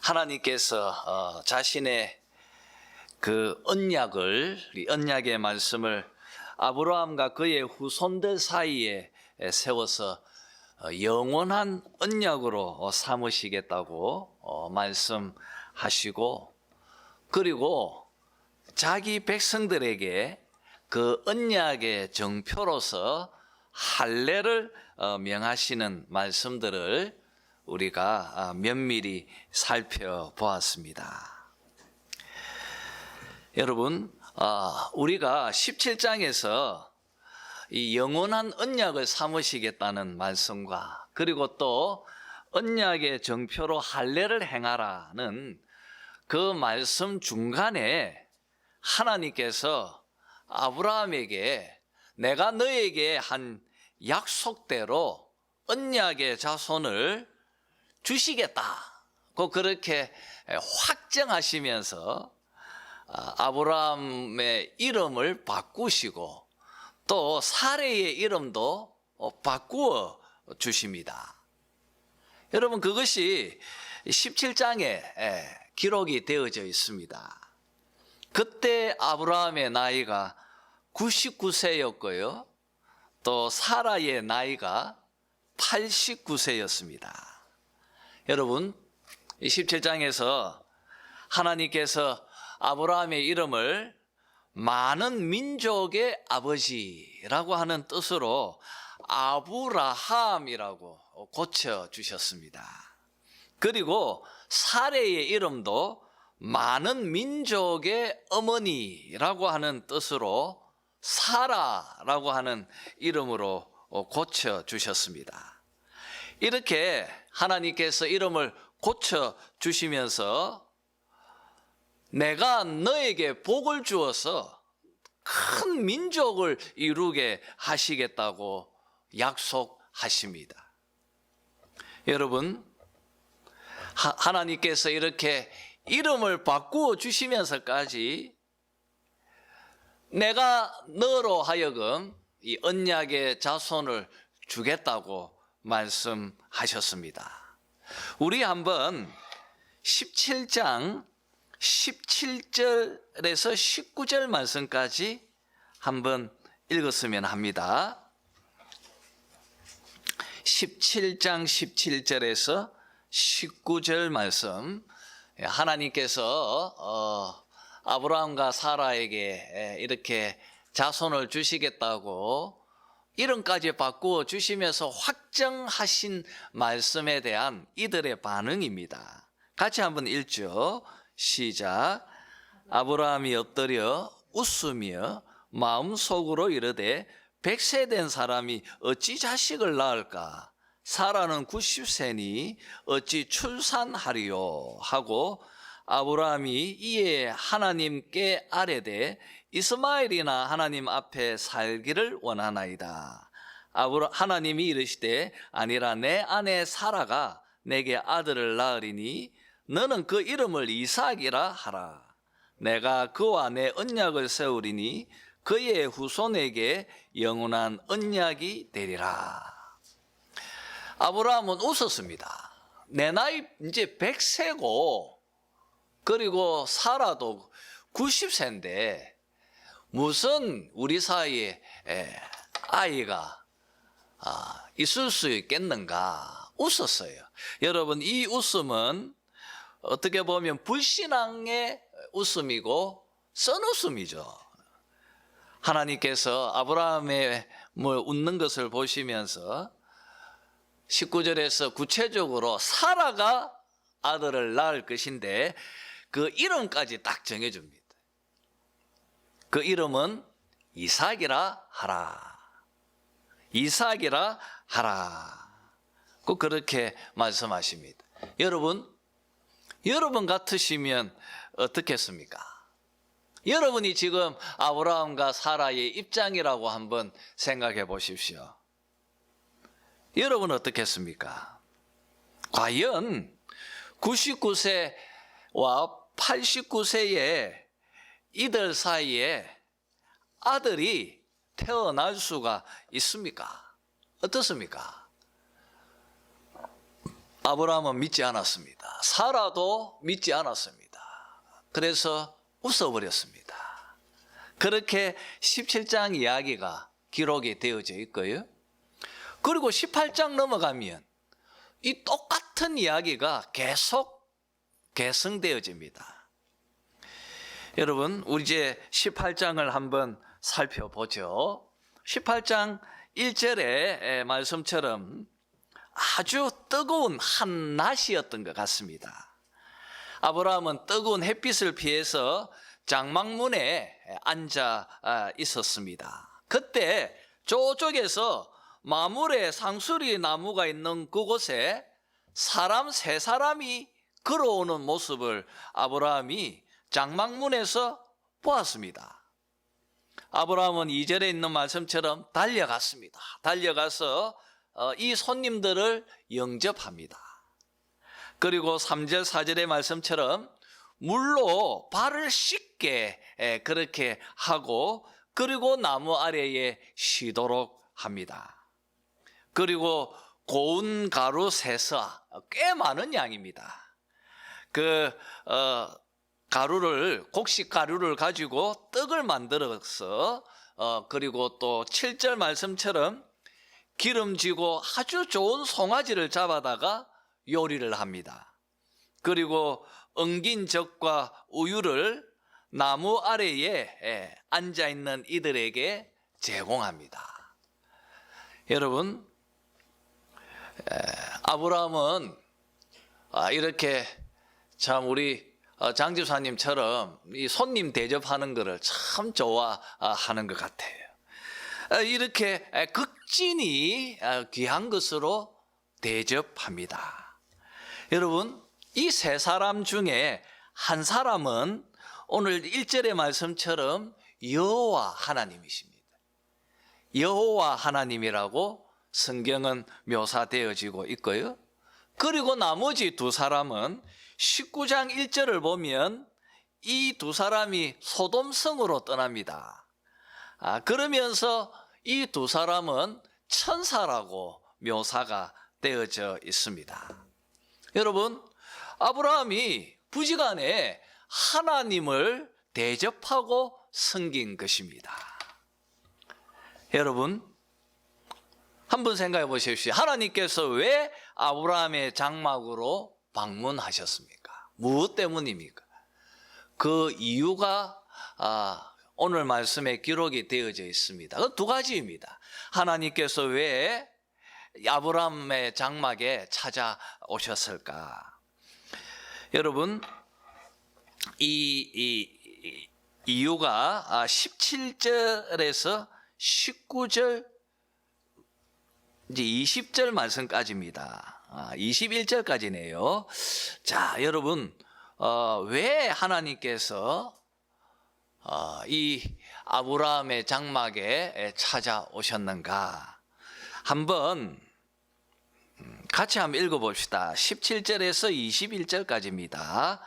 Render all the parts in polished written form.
하나님께서 자신의 그 언약의 말씀을 아브라함과 그의 후손들 사이에 세워서 영원한 언약으로 삼으시겠다고 말씀하시고, 그리고 자기 백성들에게 그 언약의 정표로서 할례를 명하시는 말씀들을 우리가 면밀히 살펴보았습니다. 여러분, 우리가 17장에서 이 영원한 언약을 삼으시겠다는 말씀과, 그리고 또 언약의 정표로 할례를 행하라는 그 말씀 중간에 하나님께서 아브라함에게 내가 너에게 한 약속대로 언약의 자손을 주시겠다고 그렇게 확정하시면서 아브라함의 이름을 바꾸시고 또 사레의 이름도 바꾸어 주십니다. 여러분, 그것이 17장에 기록이 되어져 있습니다. 그때 아브라함의 나이가 99세였고요. 또 사라의 나이가 89세였습니다. 여러분, 17장에서 하나님께서 아브라함의 이름을 많은 민족의 아버지라고 하는 뜻으로 아브라함이라고 고쳐주셨습니다. 그리고 사레의 이름도 많은 민족의 어머니라고 하는 뜻으로 사라라고 하는 이름으로 고쳐주셨습니다. 이렇게 하나님께서 이름을 고쳐주시면서 내가 너에게 복을 주어서 큰 민족을 이루게 하시겠다고 약속하십니다. 여러분, 하나님께서 이렇게 이름을 바꾸어 주시면서까지 내가 너로 하여금 이 언약의 자손을 주겠다고 말씀하셨습니다. 우리 한번 17장 17절에서 19절 말씀까지 한번 읽었으면 합니다. 17장 17절에서 19절 말씀, 하나님께서 아브라함과 사라에게 이렇게 자손을 주시겠다고 이름까지 바꾸어 주시면서 확정하신 말씀에 대한 이들의 반응입니다. 같이 한번 읽죠. 시작. 아브라함이 엎드려 웃으며 마음속으로 이르되 100세 된 사람이 어찌 자식을 낳을까? 사라는 90세니 어찌 출산하리요? 하고 아브라함이 이에 하나님께 아뢰되 이스마엘이나 하나님 앞에 살기를 원하나이다. 하나님이 이르시되 아니라 내 아내 사라가 내게 아들을 낳으리니 너는 그 이름을 이삭이라 하라. 내가 그와 내 언약을 세우리니 그의 후손에게 영원한 언약이 되리라. 아브라함은 웃었습니다. 내 나이 이제 100세고 그리고 사라도 90세인데 무슨 우리 사이에 아이가 있을 수 있겠는가 웃었어요. 여러분, 이 웃음은 어떻게 보면 불신앙의 웃음이고 썬웃음이죠. 하나님께서 아브라함의 웃는 것을 보시면서 19절에서 구체적으로 사라가 아들을 낳을 것인데 그 이름까지 딱 정해줍니다. 그 이름은 이삭이라 하라. 이삭이라 하라. 꼭 그렇게 말씀하십니다. 여러분 같으시면 어떻겠습니까? 여러분이 지금 아브라함과 사라의 입장이라고 한번 생각해 보십시오. 여러분 어떻겠습니까? 과연 99세와 89세의 이들 사이에 아들이 태어날 수가 있습니까? 어떻습니까? 아브라함은 믿지 않았습니다. 사라도 믿지 않았습니다. 그래서 웃어버렸습니다. 그렇게 17장 이야기가 기록이 되어져 있고요. 그리고 18장 넘어가면 이 똑같은 이야기가 계속 계승되어집니다. 여러분, 우리 이제 18장을 한번 살펴보죠. 18장 1절의 말씀처럼 아주 뜨거운 한낮이었던 것 같습니다. 아브라함은 뜨거운 햇빛을 피해서 장막문에 앉아 있었습니다. 그때 저쪽에서 마물의 상수리 나무가 있는 그곳에 사람 세 사람이 걸어오는 모습을 아브라함이 장막문에서 보았습니다. 아브라함은 2절에 있는 말씀처럼 달려갔습니다. 달려가서 이 손님들을 영접합니다. 그리고 3절 4절의 말씀처럼 물로 발을 씻게 그렇게 하고 그리고 나무 아래에 쉬도록 합니다. 그리고 고운 가루 세서 꽤 많은 양입니다. 가루를 곡식 가루를 가지고 떡을 만들어서 그리고 또 7절 말씀처럼 기름지고 아주 좋은 송아지를 잡아다가 요리를 합니다. 그리고 엉긴 젖과 우유를 나무 아래에 앉아있는 이들에게 제공합니다. 여러분, 아브라함은 이렇게 참 우리 장 집사님처럼 이 손님 대접하는 것을 참 좋아하는 것 같아요. 이렇게 극진히 귀한 것으로 대접합니다. 여러분, 이 세 사람 중에 한 사람은 오늘 1절의 말씀처럼 여호와 하나님이십니다. 여호와 하나님이라고 성경은 묘사되어지고 있고요. 그리고 나머지 두 사람은 19장 1절을 보면 이 두 사람이 소돔성으로 떠납니다. 그러면서 이 두 사람은 천사라고 묘사가 되어져 있습니다. 여러분, 아브라함이 부지간에 하나님을 대접하고 섬긴 것입니다. 여러분, 한번 생각해 보십시오. 하나님께서 왜 아브라함의 장막으로 방문하셨습니까? 무엇 때문입니까? 그 이유가 오늘 말씀에 기록이 되어져 있습니다. 그 두 가지입니다. 하나님께서 왜 아브라함의 장막에 찾아오셨을까? 여러분, 이 이유가 17절에서 19절 이제 20절 말씀까지입니다. 21절까지네요. 자, 여러분, 왜 하나님께서 이 아브라함의 장막에 찾아오셨는가? 한번 같이 한번 읽어봅시다. 17절에서 21절까지입니다.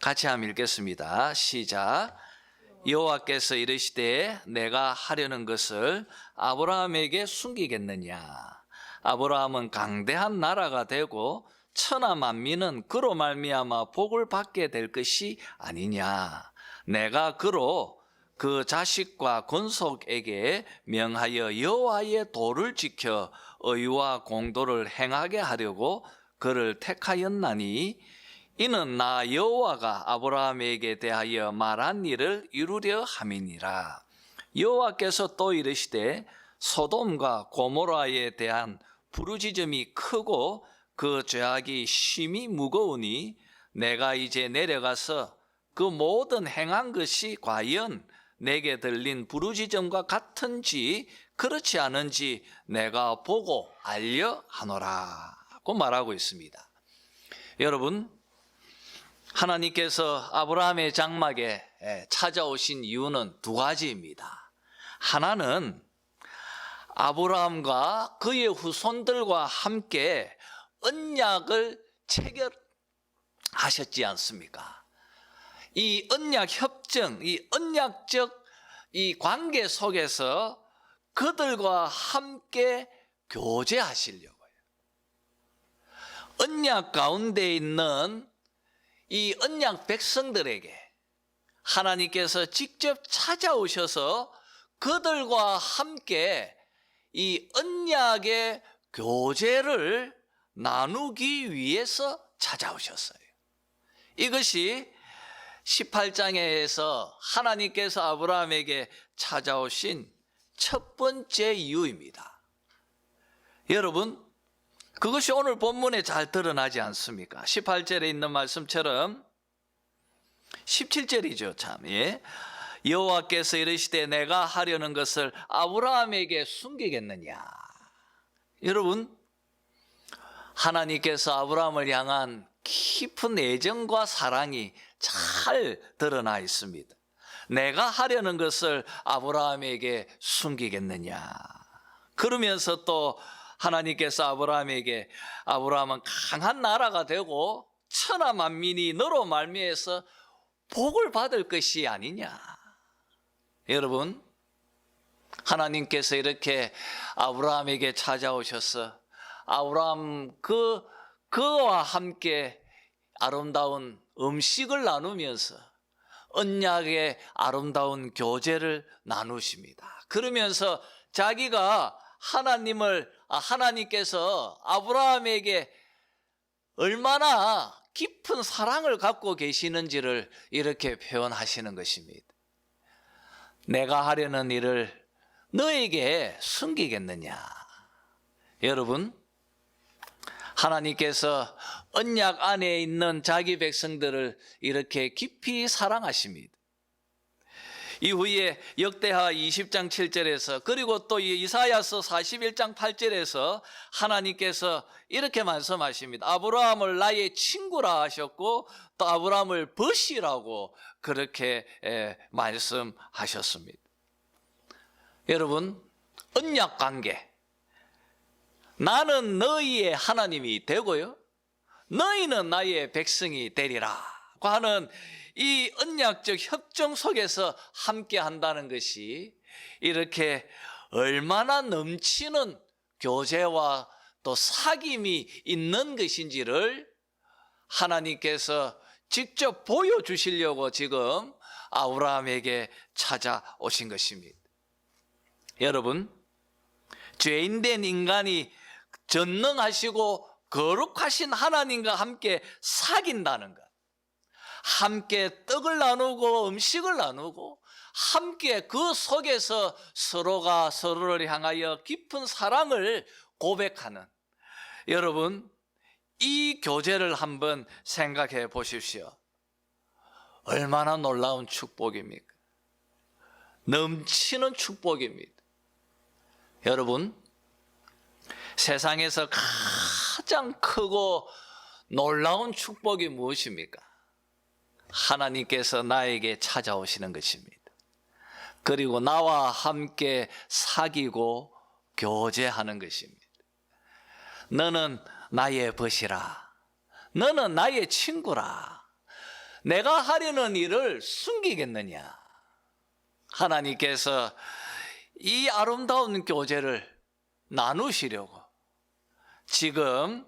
같이 한번 읽겠습니다. 시작. 여호와께서 이르시되 내가 하려는 것을 아브라함에게 숨기겠느냐? 아브라함은 강대한 나라가 되고 천하 만민은 그로 말미암아 복을 받게 될 것이 아니냐? 내가 그로 그 자식과 권속에게 명하여 여호와의 도를 지켜 의와 공도를 행하게 하려고 그를 택하였나니 이는 나 여호와가 아브라함에게 대하여 말한 일을 이루려 함이니라. 여호와께서 또 이르시되 소돔과 고모라에 대한 부르짖음이 크고 그 죄악이 심히 무거우니 내가 이제 내려가서 그 모든 행한 것이 과연 내게 들린 부르짖음과 같은지 그렇지 않은지 내가 보고 알려 하노라 고 말하고 있습니다. 여러분, 하나님께서 아브라함의 장막에 찾아오신 이유는 두 가지입니다. 하나는 아브라함과 그의 후손들과 함께 언약을 체결하셨지 않습니까? 이 언약 협정, 이 언약적 이 관계 속에서 그들과 함께 교제하시려고요. 언약 가운데 있는 이 언약 백성들에게 하나님께서 직접 찾아오셔서 그들과 함께 이 언약의 교제를 나누기 위해서 찾아오셨어요. 이것이 18장에서 하나님께서 아브라함에게 찾아오신 첫 번째 이유입니다. 여러분, 그것이 오늘 본문에 잘 드러나지 않습니까? 18절에 있는 말씀처럼 17절이죠, 참. 예. 여호와께서 이르시되 내가 하려는 것을 아브라함에게 숨기겠느냐. 여러분, 하나님께서 아브라함을 향한 깊은 애정과 사랑이 잘 드러나 있습니다. 내가 하려는 것을 아브라함에게 숨기겠느냐. 그러면서 또 하나님께서 아브라함에게 아브라함은 강한 나라가 되고 천하 만민이 너로 말미에서 복을 받을 것이 아니냐. 여러분, 하나님께서 이렇게 아브라함에게 찾아오셔서 아브라함 그와 함께 아름다운 음식을 나누면서 언약의 아름다운 교제를 나누십니다. 그러면서 자기가 하나님께서 아브라함에게 얼마나 깊은 사랑을 갖고 계시는지를 이렇게 표현하시는 것입니다. 내가 하려는 일을 너에게 숨기겠느냐. 여러분, 하나님께서 언약 안에 있는 자기 백성들을 이렇게 깊이 사랑하십니다. 이후에 역대하 20장 7절에서 그리고 또 이사야서 41장 8절에서 하나님께서 이렇게 말씀하십니다. 아브라함을 나의 친구라 하셨고 또 아브라함을 벗이라고 그렇게 말씀하셨습니다. 여러분, 언약 관계, 나는 너희의 하나님이 되고요 너희는 나의 백성이 되리라 하는 이 언약적 협정 속에서 함께 한다는 것이 이렇게 얼마나 넘치는 교제와 또 사귐이 있는 것인지를 하나님께서 직접 보여주시려고 지금 아브라함에게 찾아오신 것입니다. 여러분, 죄인된 인간이 전능하시고 거룩하신 하나님과 함께 사귄다는 것, 함께 떡을 나누고 음식을 나누고 함께 그 속에서 서로가 서로를 향하여 깊은 사랑을 고백하는, 여러분, 이 교제를 한번 생각해 보십시오. 얼마나 놀라운 축복입니까? 넘치는 축복입니다. 여러분, 세상에서 가장 크고 놀라운 축복이 무엇입니까? 하나님께서 나에게 찾아오시는 것입니다. 그리고 나와 함께 사귀고 교제하는 것입니다. 너는 나의 벗이라. 너는 나의 친구라. 내가 하려는 일을 숨기겠느냐. 하나님께서 이 아름다운 교제를 나누시려고 지금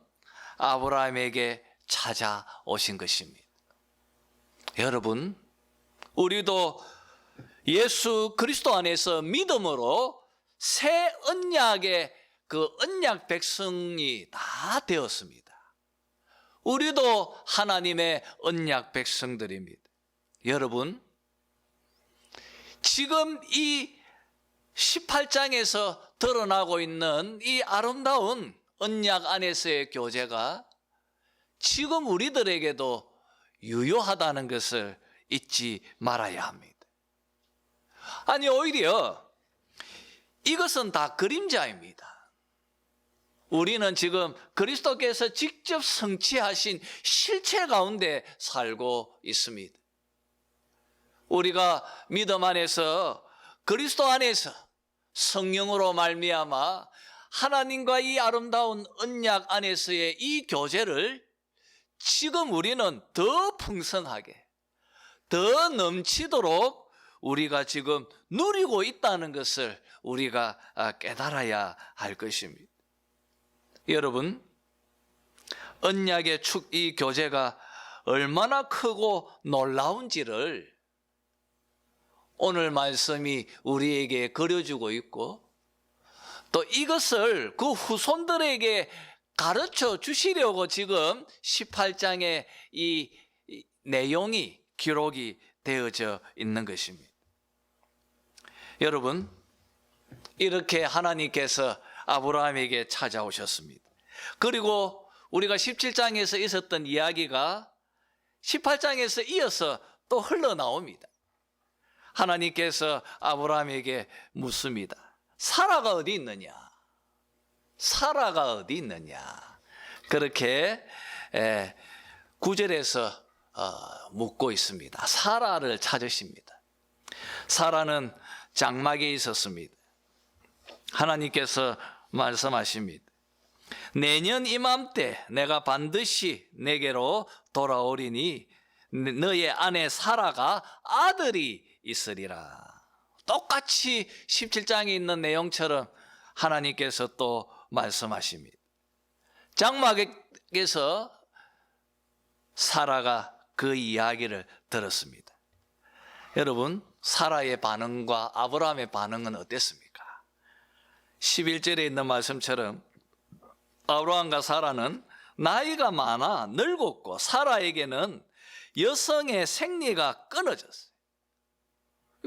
아브라함에게 찾아오신 것입니다. 여러분, 우리도 예수 그리스도 안에서 믿음으로 새 언약의 그 언약 백성이 다 되었습니다. 우리도 하나님의 언약 백성들입니다. 여러분, 지금 이 18장에서 드러나고 있는 이 아름다운 언약 안에서의 교제가 지금 우리들에게도 유효하다는 것을 잊지 말아야 합니다. 아니, 오히려 이것은 다 그림자입니다. 우리는 지금 그리스도께서 직접 성취하신 실체 가운데 살고 있습니다. 우리가 믿음 안에서 그리스도 안에서 성령으로 말미암아 하나님과 이 아름다운 언약 안에서의 이 교제를 지금 우리는 더 풍성하게, 더 넘치도록 우리가 지금 누리고 있다는 것을 우리가 깨달아야 할 것입니다. 여러분, 언약의 이 교제가 얼마나 크고 놀라운지를 오늘 말씀이 우리에게 그려주고 있고, 또 이것을 그 후손들에게 가르쳐 주시려고 지금 18장의 이 내용이 기록이 되어져 있는 것입니다. 여러분, 이렇게 하나님께서 아브라함에게 찾아오셨습니다. 그리고 우리가 17장에서 있었던 이야기가 18장에서 이어서 또 흘러나옵니다. 하나님께서 아브라함에게 묻습니다. 사라가 어디 있느냐? 사라가 어디 있느냐? 그렇게 9절에서 묻고 있습니다. 사라를 찾으십니다. 사라는 장막에 있었습니다. 하나님께서 말씀하십니다. 내년 이맘때 내가 반드시 내게로 돌아오리니 너의 아내 사라가 아들이 있으리라. 똑같이 17장에 있는 내용처럼 하나님께서 또 말씀하십니다. 장막에서 사라가 그 이야기를 들었습니다. 여러분, 사라의 반응과 아브라함의 반응은 어땠습니까? 11절에 있는 말씀처럼 아브라함과 사라는 나이가 많아 늙었고 사라에게는 여성의 생리가 끊어졌어요.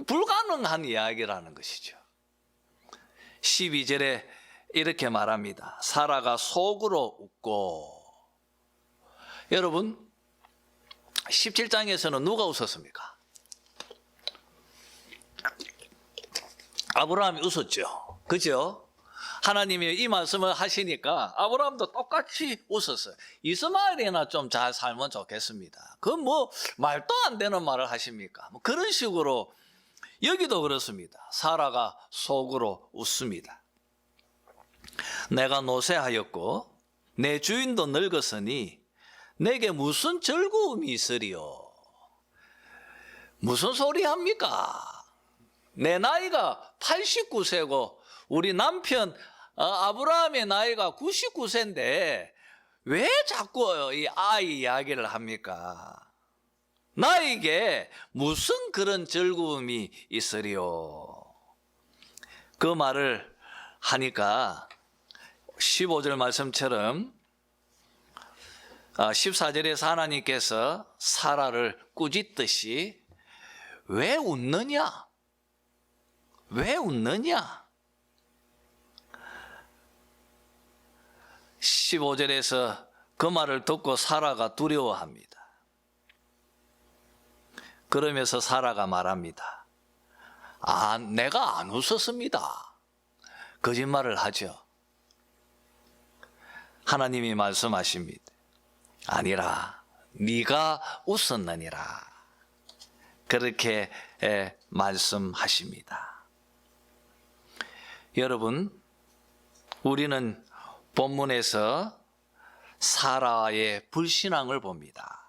불가능한 이야기라는 것이죠. 12절에 이렇게 말합니다. 사라가 속으로 웃고. 여러분, 17장에서는 누가 웃었습니까? 아브라함이 웃었죠. 그죠? 하나님이 이 말씀을 하시니까 아브라함도 똑같이 웃었어요. 이스마엘이나 좀 잘 살면 좋겠습니다. 그 뭐 말도 안 되는 말을 하십니까? 뭐 그런 식으로 여기도 그렇습니다. 사라가 속으로 웃습니다. 내가 노쇠하였고 내 주인도 늙었으니 내게 무슨 즐거움이 있으리요? 무슨 소리 합니까? 내 나이가 89세고 우리 남편 아브라함의 나이가 99세인데 왜 자꾸 이 아이 이야기를 합니까? 나에게 무슨 그런 즐거움이 있으리요? 그 말을 하니까 15절 말씀처럼 14절에서 하나님께서 사라를 꾸짖듯이 왜 웃느냐? 왜 웃느냐? 15절에서 그 말을 듣고 사라가 두려워합니다. 그러면서 사라가 말합니다. 내가 안 웃었습니다. 거짓말을 하죠. 하나님이 말씀하십니다. 아니라 네가 웃었느니라. 그렇게 말씀하십니다. 여러분, 우리는 본문에서 사라의 불신앙을 봅니다.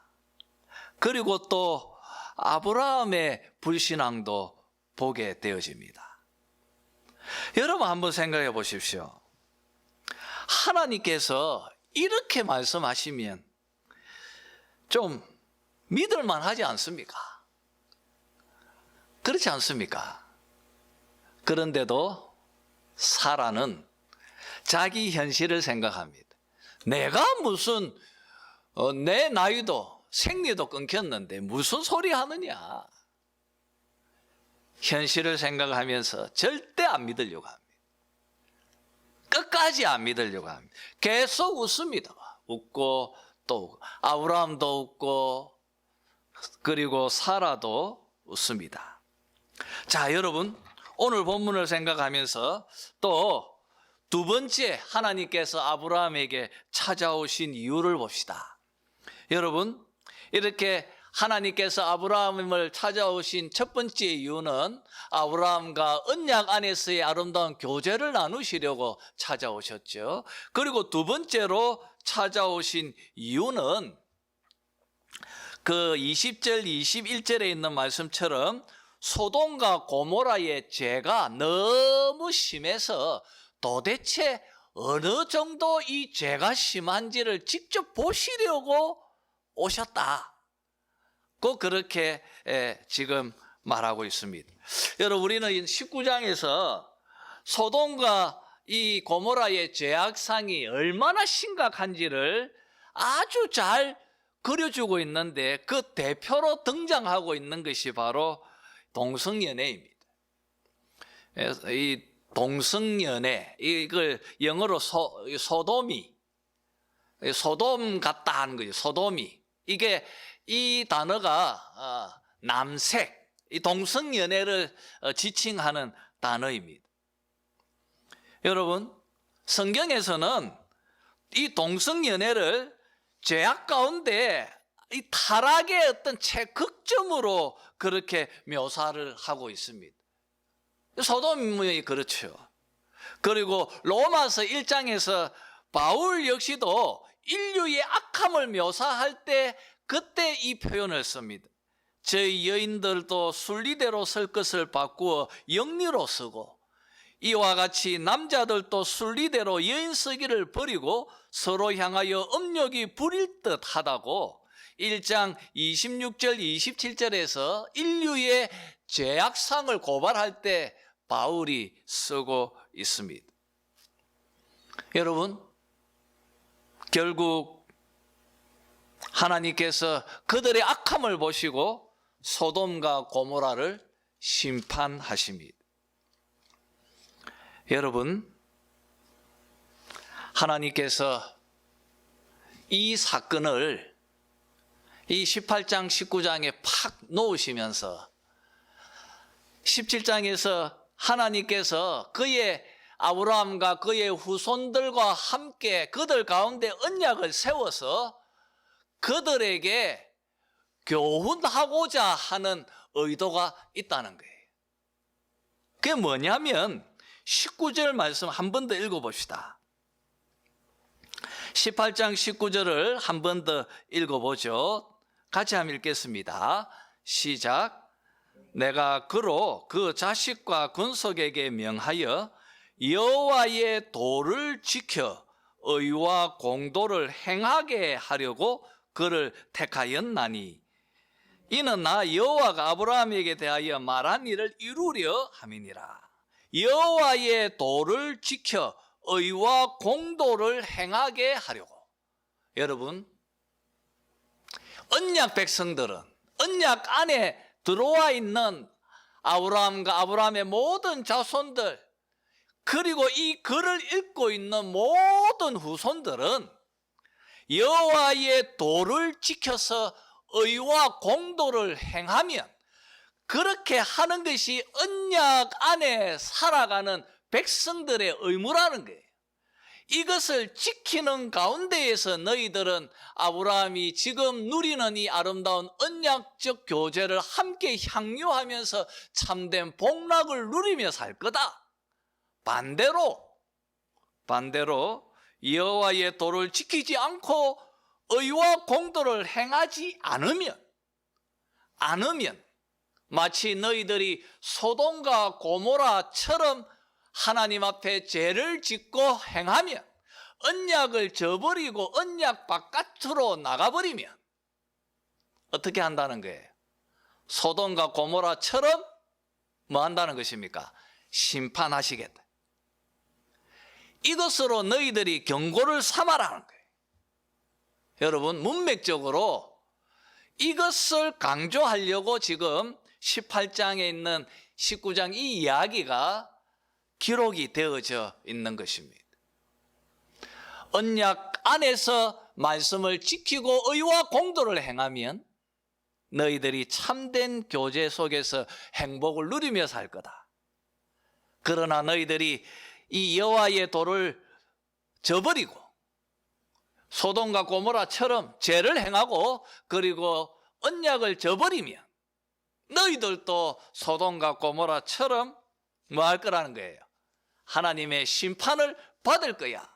그리고 또 아브라함의 불신앙도 보게 되어집니다. 여러분 한번 생각해 보십시오. 하나님께서 이렇게 말씀하시면 좀 믿을만 하지 않습니까? 그렇지 않습니까? 그런데도 사라는 자기 현실을 생각합니다. 내가 무슨 내 나이도 생리도 끊겼는데 무슨 소리 하느냐? 현실을 생각하면서 절대 안 믿으려고 합니다. 끝까지 안 믿으려고 합니다. 계속 웃습니다. 웃고 또 아브라함도 웃고 그리고 사라도 웃습니다. 자, 여러분, 오늘 본문을 생각하면서 또 두 번째 하나님께서 아브라함에게 찾아오신 이유를 봅시다. 여러분, 이렇게 하나님께서 아브라함을 찾아오신 첫 번째 이유는 아브라함과 언약 안에서의 아름다운 교제를 나누시려고 찾아오셨죠. 그리고 두 번째로 찾아오신 이유는 그 20절, 21절에 있는 말씀처럼 소돔과 고모라의 죄가 너무 심해서 도대체 어느 정도 이 죄가 심한지를 직접 보시려고 오셨다. 그렇게 지금 말하고 있습니다. 여러분, 우리는 19장에서 소돔과 이 고모라의 죄악상이 얼마나 심각한지를 아주 잘 그려주고 있는데, 그 대표로 등장하고 있는 것이 바로 동성연애입니다. 이 동성연애, 이걸 영어로 소돔이, 소돔 같다 하는 거죠. 소돔이. 이게 이 단어가 남색, 이 동성연애를 지칭하는 단어입니다. 여러분, 성경에서는 이 동성연애를 죄악 가운데 이 타락의 어떤 최극점으로 그렇게 묘사를 하고 있습니다. 소돔이 그렇죠. 그리고 로마서 1장에서 바울 역시도 인류의 악함을 묘사할 때 그때 이 표현을 씁니다. 저희 여인들도 순리대로 쓸 것을 바꾸어 영리로 쓰고, 이와 같이 남자들도 순리대로 여인 쓰기를 버리고 서로 향하여 음욕이 부릴 듯 하다고 1장 26절 27절에서 인류의 죄악상을 고발할 때 바울이 쓰고 있습니다. 여러분, 결국 하나님께서 그들의 악함을 보시고 소돔과 고모라를 심판하십니다. 여러분, 하나님께서 이 사건을 이 18장 19장에 팍 놓으시면서 17장에서 하나님께서 그의 아브라함과 그의 후손들과 함께 그들 가운데 언약을 세워서 그들에게 교훈하고자 하는 의도가 있다는 거예요. 그게 뭐냐면 19절 말씀 한 번 더 읽어봅시다. 18장 19절을 한 번 더 읽어보죠. 같이 한번 읽겠습니다. 시작. 내가 그로 그 자식과 군속에게 명하여 여호와의 도를 지켜 의와 공도를 행하게 하려고 그를 택하였나니, 이는 나 여호와가 아브라함에게 대하여 말한 일을 이루려 함이니라. 여호와의 도를 지켜 의와 공도를 행하게 하려고. 여러분, 언약 백성들은, 언약 안에 들어와 있는 아브라함과 아브라함의 모든 자손들, 그리고 이 글을 읽고 있는 모든 후손들은 여호와의 도를 지켜서 의와 공도를 행하면, 그렇게 하는 것이 언약 안에 살아가는 백성들의 의무라는 거예요. 이것을 지키는 가운데에서 너희들은 아브라함이 지금 누리는 이 아름다운 언약적 교제를 함께 향유하면서 참된 복락을 누리며 살 거다. 반대로 여호와의 도를 지키지 않고 의와 공도를 행하지 않으면 마치 너희들이 소돔과 고모라처럼 하나님 앞에 죄를 짓고 행하면, 언약을 저버리고 언약 바깥으로 나가버리면 어떻게 한다는 거예요? 소돔과 고모라처럼 뭐 한다는 것입니까? 심판하시겠다. 이것으로 너희들이 경고를 삼아라는 거예요. 여러분, 문맥적으로 이것을 강조하려고 지금 18장에 있는 19장 이 이야기가 기록이 되어져 있는 것입니다. 언약 안에서 말씀을 지키고 의와 공도를 행하면 너희들이 참된 교제 속에서 행복을 누리며 살 거다. 그러나 너희들이 이 여호와의 도를 저버리고 소돔과 고모라처럼 죄를 행하고 그리고 언약을 저버리면 너희들도 소돔과 고모라처럼 뭐 할 거라는 거예요? 하나님의 심판을 받을 거야.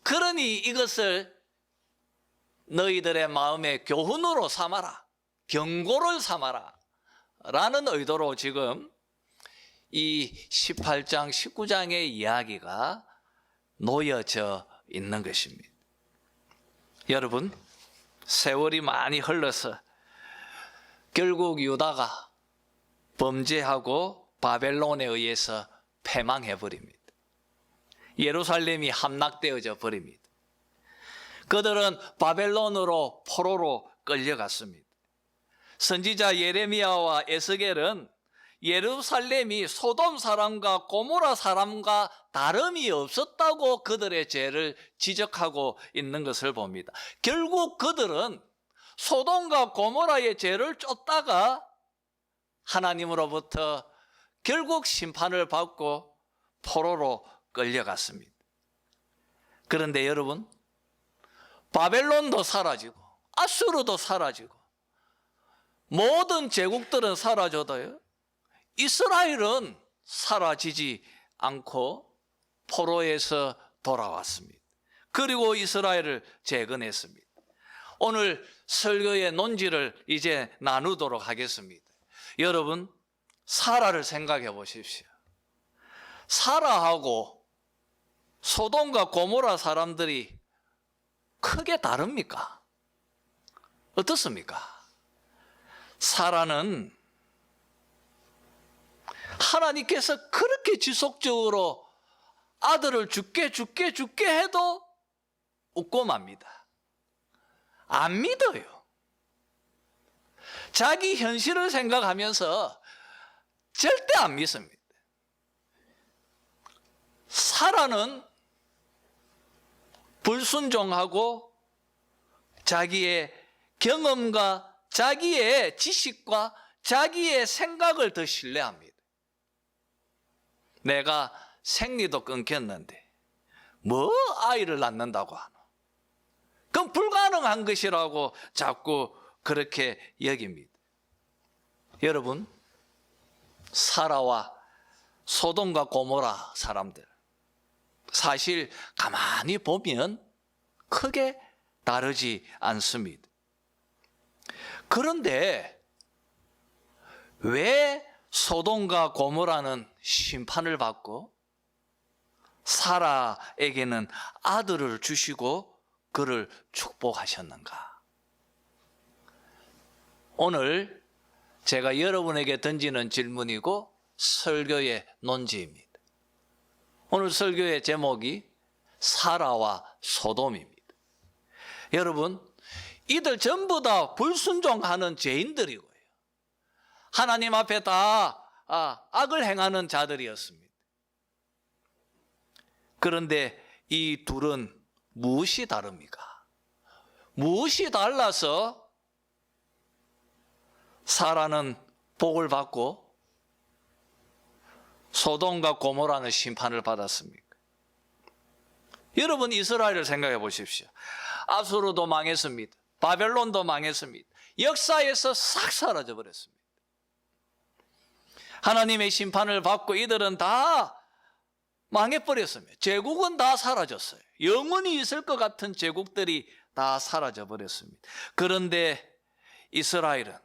그러니 이것을 너희들의 마음의 교훈으로 삼아라, 경고를 삼아라 라는 의도로 지금 이 18장 19장의 이야기가 놓여져 있는 것입니다. 여러분, 세월이 많이 흘러서 결국 유다가 범죄하고 바벨론에 의해서 패망해 버립니다. 예루살렘이 함락되어져 버립니다. 그들은 바벨론으로 포로로 끌려갔습니다. 선지자 예레미야와 에스겔은 예루살렘이 소돔 사람과 고모라 사람과 다름이 없었다고 그들의 죄를 지적하고 있는 것을 봅니다. 결국 그들은 소돔과 고모라의 죄를 쫓다가 하나님으로부터 결국 심판을 받고 포로로 끌려갔습니다. 그런데 여러분, 바벨론도 사라지고 아수르도 사라지고 모든 제국들은 사라져도요, 이스라엘은 사라지지 않고 포로에서 돌아왔습니다. 그리고 이스라엘을 재건했습니다. 오늘 설교의 논지를 이제 나누도록 하겠습니다. 여러분, 사라를 생각해 보십시오. 사라하고 소돔과 고모라 사람들이 크게 다릅니까? 어떻습니까? 사라는 하나님께서 그렇게 지속적으로 아들을 줄게 해도 웃고 맙니다. 안 믿어요. 자기 현실을 생각하면서 절대 안 믿습니다. 사라는 불순종하고 자기의 경험과 자기의 지식과 자기의 생각을 더 신뢰합니다. 내가 생리도 끊겼는데 뭐 아이를 낳는다고 하노? 그럼 불가능한 것이라고 자꾸 그렇게 여깁니다. 여러분, 사라와 소돔과 고모라 사람들, 사실 가만히 보면 크게 다르지 않습니다. 그런데 왜 소돔과 고모라는 심판을 받고 사라에게는 아들을 주시고 그를 축복하셨는가? 오늘 제가 여러분에게 던지는 질문이고 설교의 논지입니다. 오늘 설교의 제목이 사라와 소돔입니다. 여러분, 이들 전부 다 불순종하는 죄인들이고요, 하나님 앞에 다 악을 행하는 자들이었습니다. 그런데 이 둘은 무엇이 다릅니까? 무엇이 달라서 사라는 복을 받고 소돔과 고모라는 심판을 받았습니까? 여러분, 이스라엘을 생각해 보십시오. 아수르도 망했습니다. 바벨론도 망했습니다. 역사에서 싹 사라져 버렸습니다. 하나님의 심판을 받고 이들은 다 망해버렸습니다. 제국은 다 사라졌어요. 영원히 있을 것 같은 제국들이 다 사라져 버렸습니다. 그런데 이스라엘은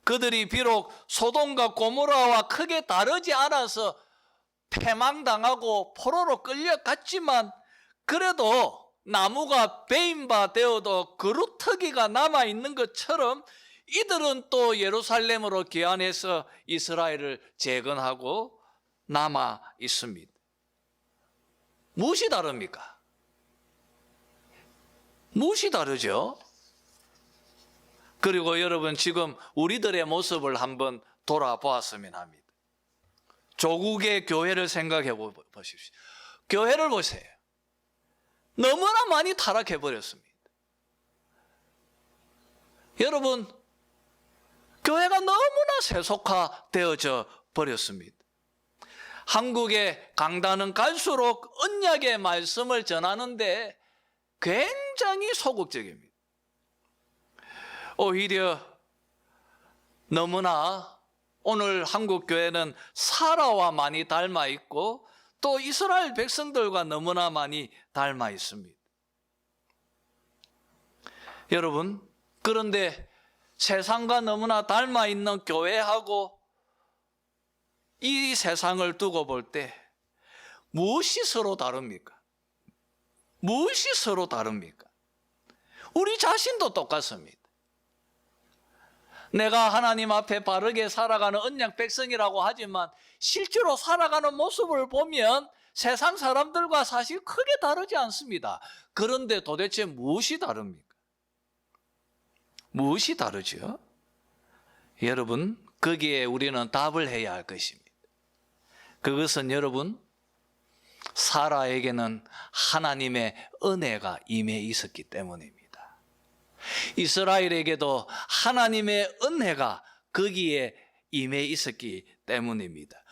그들이 비록 소돔과 고모라와 크게 다르지 않아서 패망당하고 포로로 끌려갔지만 그래도 나무가 베인바 되어도 그루터기가 남아있는 것처럼 이들은 또 예루살렘으로 귀환해서 이스라엘을 재건하고 남아 있습니다. 무엇이 다릅니까? 무엇이 다르죠? 그리고 여러분, 지금 우리들의 모습을 한번 돌아보았으면 합니다. 조국의 교회를 생각해 보십시오. 교회를 보세요. 너무나 많이 타락해 버렸습니다. 여러분, 교회가 너무나 세속화되어져 버렸습니다. 한국의 강단은 갈수록 언약의 말씀을 전하는데 굉장히 소극적입니다. 오히려 너무나 오늘 한국 교회는 사라와 많이 닮아 있고 또 이스라엘 백성들과 너무나 많이 닮아 있습니다. 여러분, 그런데 세상과 너무나 닮아 있는 교회하고 이 세상을 두고 볼 때 무엇이 서로 다릅니까? 무엇이 서로 다릅니까? 우리 자신도 똑같습니다. 내가 하나님 앞에 바르게 살아가는 언약 백성이라고 하지만 실제로 살아가는 모습을 보면 세상 사람들과 사실 크게 다르지 않습니다. 그런데 도대체 무엇이 다릅니까? 무엇이 다르죠? 여러분, 거기에 우리는 답을 해야 할 것입니다. 그것은 여러분, 사라에게는 하나님의 은혜가 임해 있었기 때문입니다. 이스라엘에게도 하나님의 은혜가 거기에 임해 있었기 때문입니다.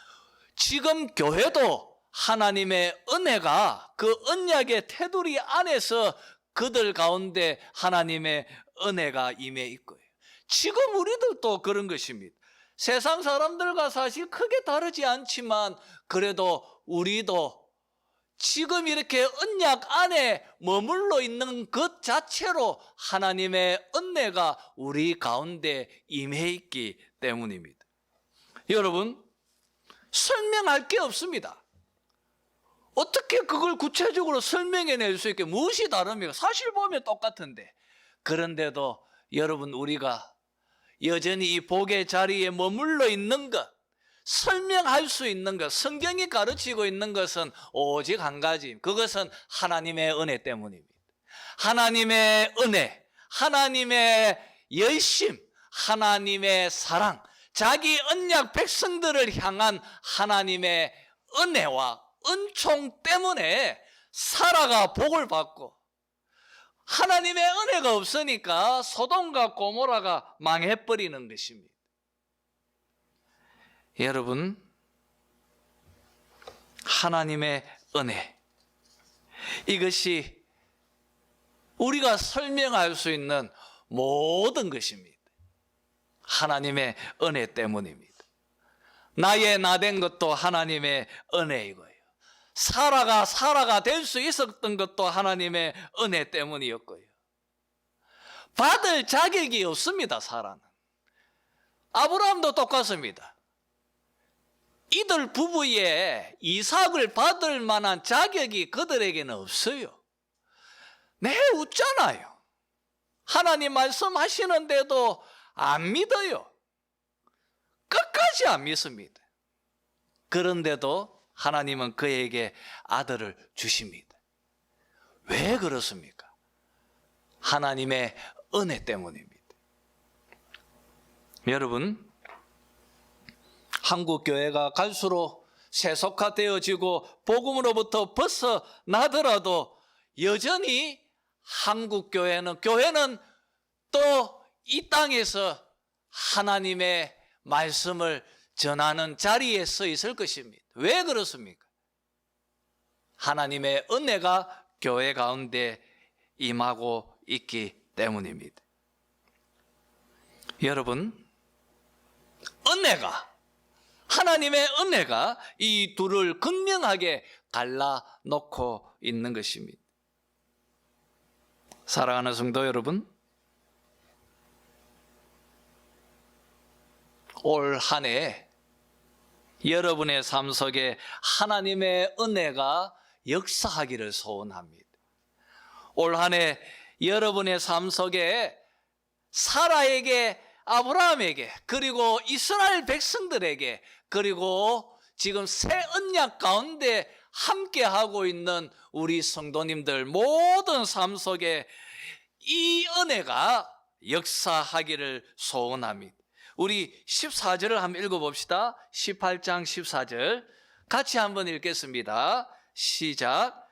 지금 교회도 하나님의 은혜가 그 언약의 테두리 안에서 그들 가운데 하나님의 은혜가 임해 있고요. 지금 우리들도 그런 것입니다. 세상 사람들과 사실 크게 다르지 않지만 그래도 우리도 지금 이렇게 언약 안에 머물러 있는 것 자체로 하나님의 은혜가 우리 가운데 임해 있기 때문입니다. 여러분, 설명할 게 없습니다. 어떻게 그걸 구체적으로 설명해낼 수 있게 무엇이 다릅니까? 사실 보면 똑같은데. 그런데도 여러분, 우리가 여전히 이 복의 자리에 머물러 있는 것, 설명할 수 있는 것, 성경이 가르치고 있는 것은 오직 한 가지, 그것은 하나님의 은혜 때문입니다. 하나님의 은혜, 하나님의 열심, 하나님의 사랑, 자기 언약 백성들을 향한 하나님의 은혜와 은총 때문에 사라가 복을 받고, 하나님의 은혜가 없으니까 소돔과 고모라가 망해버리는 것입니다. 여러분, 하나님의 은혜, 이것이 우리가 설명할 수 있는 모든 것입니다. 하나님의 은혜 때문입니다. 나의 나된 것도 하나님의 은혜이고요. 사라가 될 수 있었던 것도 하나님의 은혜 때문이었고요. 받을 자격이 없습니다, 사라는. 아브라함도 똑같습니다. 이들 부부의 이삭을 받을 만한 자격이 그들에게는 없어요. 네, 웃잖아요. 하나님 말씀하시는데도 안 믿어요. 끝까지 안 믿습니다. 그런데도 하나님은 그에게 아들을 주십니다. 왜 그렇습니까? 하나님의 은혜 때문입니다. 여러분, 한국 교회가 갈수록 세속화되어지고 복음으로부터 벗어나더라도 여전히 한국 교회는 또 이 땅에서 하나님의 말씀을 전하는 자리에 서 있을 것입니다. 왜 그렇습니까? 하나님의 은혜가 교회 가운데 임하고 있기 때문입니다. 여러분, 하나님의 은혜가 이 둘을 극명하게 갈라놓고 있는 것입니다. 사랑하는 성도 여러분, 올 한 해 여러분의 삶 속에 하나님의 은혜가 역사하기를 소원합니다. 올 한 해 여러분의 삶 속에 사라에게, 아브라함에게, 그리고 이스라엘 백성들에게, 그리고 지금 새 언약 가운데 함께하고 있는 우리 성도님들 모든 삶 속에 이 은혜가 역사하기를 소원합니다. 우리 14절을 한번 읽어봅시다. 18장 14절 같이 한번 읽겠습니다. 시작.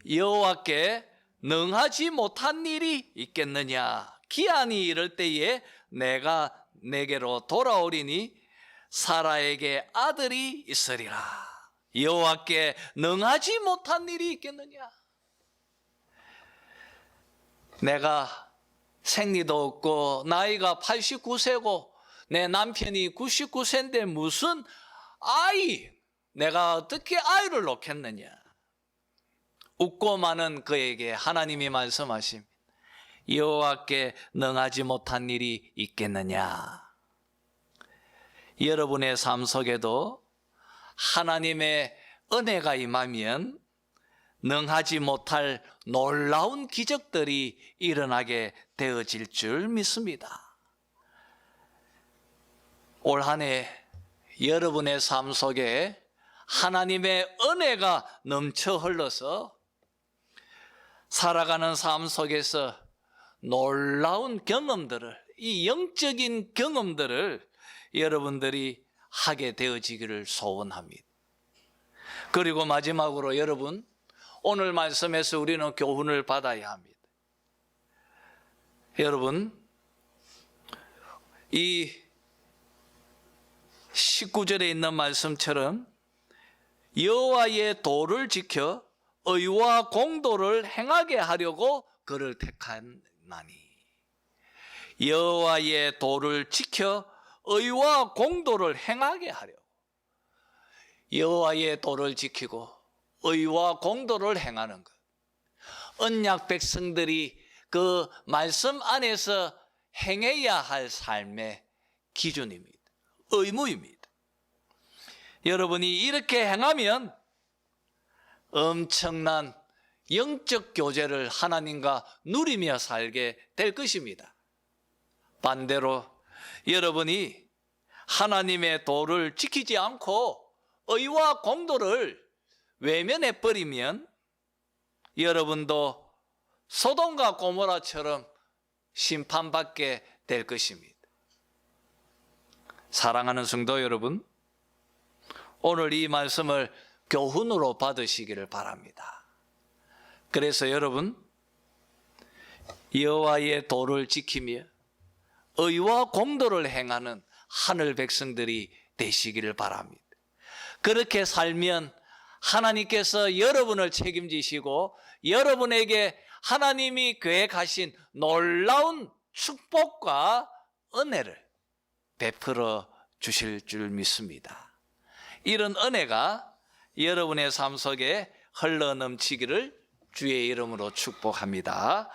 여호와께 능하지 못한 일이 있겠느냐? 기한이 이를 때에 내가 내게로 돌아오리니 사라에게 아들이 있으리라. 여호와께 능하지 못한 일이 있겠느냐? 내가 생리도 없고 나이가 89세고 내 남편이 99세인데 무슨 내가 어떻게 아이를 놓겠느냐? 웃고 마는 그에게 하나님이 말씀하십니다. 여호와께 능하지 못한 일이 있겠느냐? 여러분의 삶 속에도 하나님의 은혜가 임하면 능하지 못할 놀라운 기적들이 일어나게 되어질 줄 믿습니다. 올 한 해 여러분의 삶 속에 하나님의 은혜가 넘쳐 흘러서 살아가는 삶 속에서 놀라운 경험들을, 이 영적인 경험들을 여러분들이 하게 되어지기를 소원합니다. 그리고 마지막으로 여러분, 오늘 말씀에서 우리는 교훈을 받아야 합니다. 여러분, 이 19절에 있는 말씀처럼 여호와의 도를 지켜 의와 공도를 행하게 하려고 그를 택하나니. 여호와의 도를 지켜 의와 공도를 행하게 하려고. 여호와의 도를 지키고 의와 공도를 행하는 것. 언약 백성들이 그 말씀 안에서 행해야 할 삶의 기준입니다. 의무입니다. 여러분이 이렇게 행하면 엄청난 영적 교제를 하나님과 누리며 살게 될 것입니다. 반대로 여러분이 하나님의 도를 지키지 않고 의와 공도를 외면해 버리면 여러분도 소돔과 고모라처럼 심판받게 될 것입니다. 사랑하는 성도 여러분, 오늘 이 말씀을 교훈으로 받으시기를 바랍니다. 그래서 여러분, 여호와의 도를 지키며 의와 공도를 행하는 하늘 백성들이 되시기를 바랍니다. 그렇게 살면 하나님께서 여러분을 책임지시고 여러분에게 하나님이 계획하신 놀라운 축복과 은혜를 베풀어 주실 줄 믿습니다. 이런 은혜가 여러분의 삶 속에 흘러넘치기를 주의 이름으로 축복합니다.